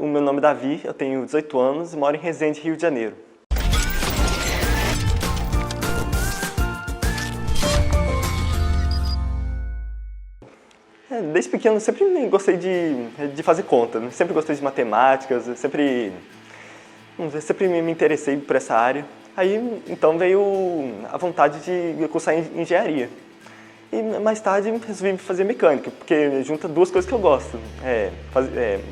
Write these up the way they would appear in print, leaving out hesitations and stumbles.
O meu nome é Davi, eu tenho 18 anos e moro em Resende, Rio de Janeiro. Desde pequeno eu sempre gostei de fazer conta, né? Sempre gostei de matemáticas, sempre me interessei por essa área. Aí então veio a vontade de cursar engenharia. E mais tarde resolvi fazer mecânica, porque junta duas coisas que eu gosto,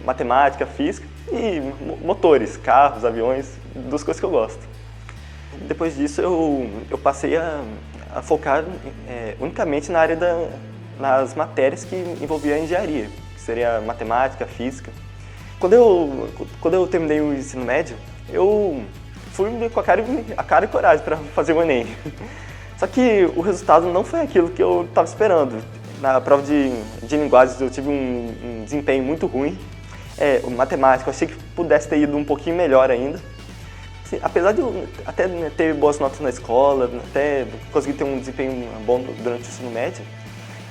matemática, física e motores, carros, aviões, duas coisas que eu gosto. Depois disso eu passei a focar unicamente na área nas matérias que envolviam a engenharia, que seria matemática, física. Quando eu terminei o ensino médio, eu fui com a cara e coragem para fazer o Enem. Só que o resultado não foi aquilo que eu estava esperando. Na prova de linguagens eu tive um desempenho muito ruim. Matemática eu achei que pudesse ter ido um pouquinho melhor ainda. Assim, apesar de eu até ter boas notas na escola, até conseguir ter um desempenho bom durante o ensino médio,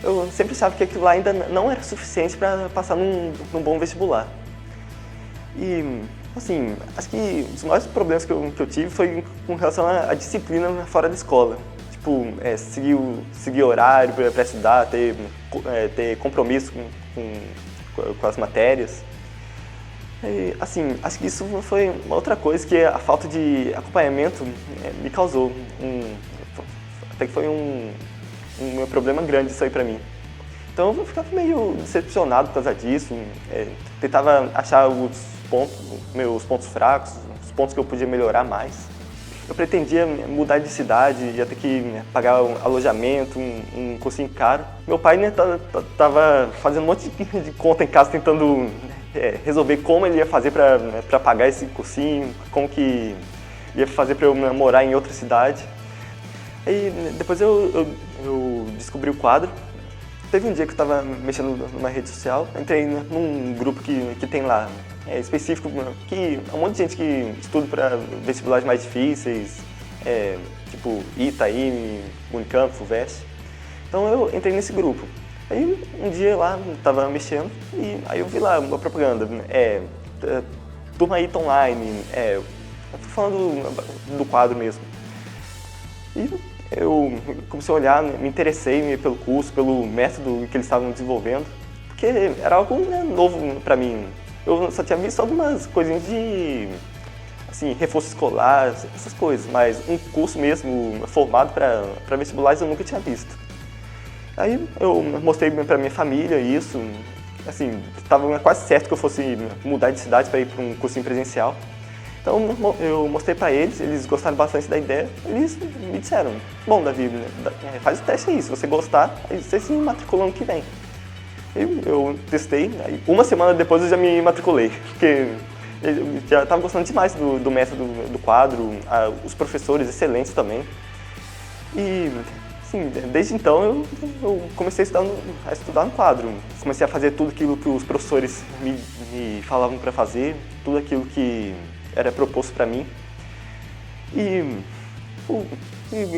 eu sempre achava que aquilo lá ainda não era suficiente para passar num bom vestibular. E, assim, acho que os maiores problemas que eu tive foi com relação à disciplina fora da escola. Tipo, seguir horário para estudar, ter compromisso com as matérias. E, assim, acho que isso foi uma outra coisa que a falta de acompanhamento me causou. Até que foi um problema grande isso aí pra mim. Então eu ficava meio decepcionado por causa disso. Tentava achar meus pontos fracos, os pontos que eu podia melhorar mais. Eu pretendia mudar de cidade, ia ter que pagar um alojamento, um cursinho caro. Meu pai estava fazendo um monte de conta em casa, tentando resolver como ele ia fazer para pagar esse cursinho, como que ia fazer para eu morar em outra cidade. E depois eu descobri o quadro. Teve um dia que eu estava mexendo numa rede social, entrei num grupo que tem lá, específico, que é um monte de gente que estuda para vestibulares mais difíceis, tipo Itaim, Unicamp, FUVEST. Então eu entrei nesse grupo. Aí um dia lá, estava mexendo e aí eu vi lá uma propaganda, turma ITA Online, eu tô falando do quadro mesmo. E eu comecei a olhar, me interessei pelo curso, pelo método que eles estavam desenvolvendo, porque era algo novo para mim. Eu só tinha visto algumas coisinhas de reforço escolar, essas coisas, mas um curso mesmo formado para vestibulares eu nunca tinha visto. Aí eu mostrei para minha família isso, estava quase certo que eu fosse mudar de cidade para ir para um cursinho presencial. Então eu mostrei para eles gostaram bastante da ideia, eles me disseram, bom Davi, faz o teste aí, se você gostar, aí você se matricula ano que vem. Eu testei, aí uma semana depois eu já me matriculei, porque eu já estava gostando demais do método do quadro, os professores excelentes também. E desde então eu comecei a estudar no quadro, comecei a fazer tudo aquilo que os professores me falavam para fazer, tudo aquilo que era proposto para mim. E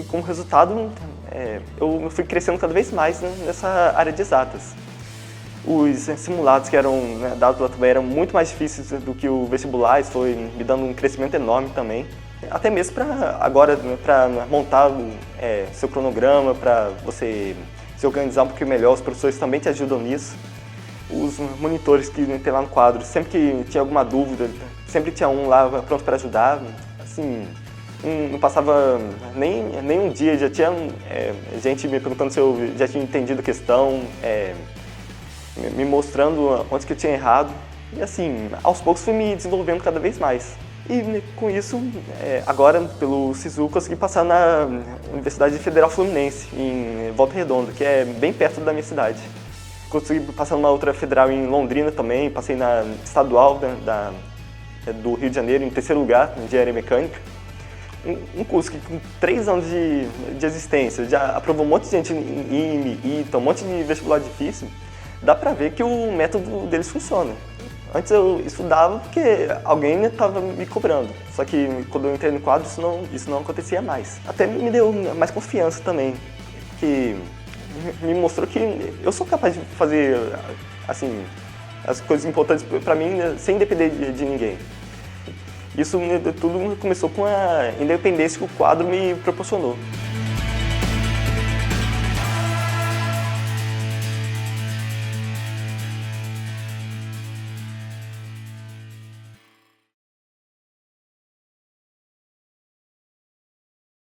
como resultado, eu fui crescendo cada vez mais nessa área de exatas. Os simulados que eram dados lá também eram muito mais difíceis do que o vestibular, isso foi me dando um crescimento enorme também. Até mesmo para montar seu cronograma, para você se organizar um pouquinho melhor, os professores também te ajudam nisso. Os monitores que tem lá no quadro, sempre que tinha alguma dúvida, sempre tinha um lá pronto para ajudar. Não passava nem um dia, já tinha gente me perguntando se eu já tinha entendido a questão, me mostrando onde que eu tinha errado. E aos poucos fui me desenvolvendo cada vez mais. E com isso, agora pelo SISU, consegui passar na Universidade Federal Fluminense, em Volta Redonda, que é bem perto da minha cidade. Consegui passar numa outra federal em Londrina também, passei na estadual do Rio de Janeiro, em terceiro lugar, em engenharia mecânica. Um curso que com 3 anos de existência já aprovou um monte de gente em IME, ITA, um monte de vestibular difícil, dá pra ver que o método deles funciona. Antes eu estudava porque alguém estava me cobrando, só que quando eu entrei no quadro isso não acontecia mais. Até me deu mais confiança também, que me mostrou que eu sou capaz de fazer as coisas importantes para mim sem depender de ninguém. Isso tudo começou com a independência que o quadro me proporcionou.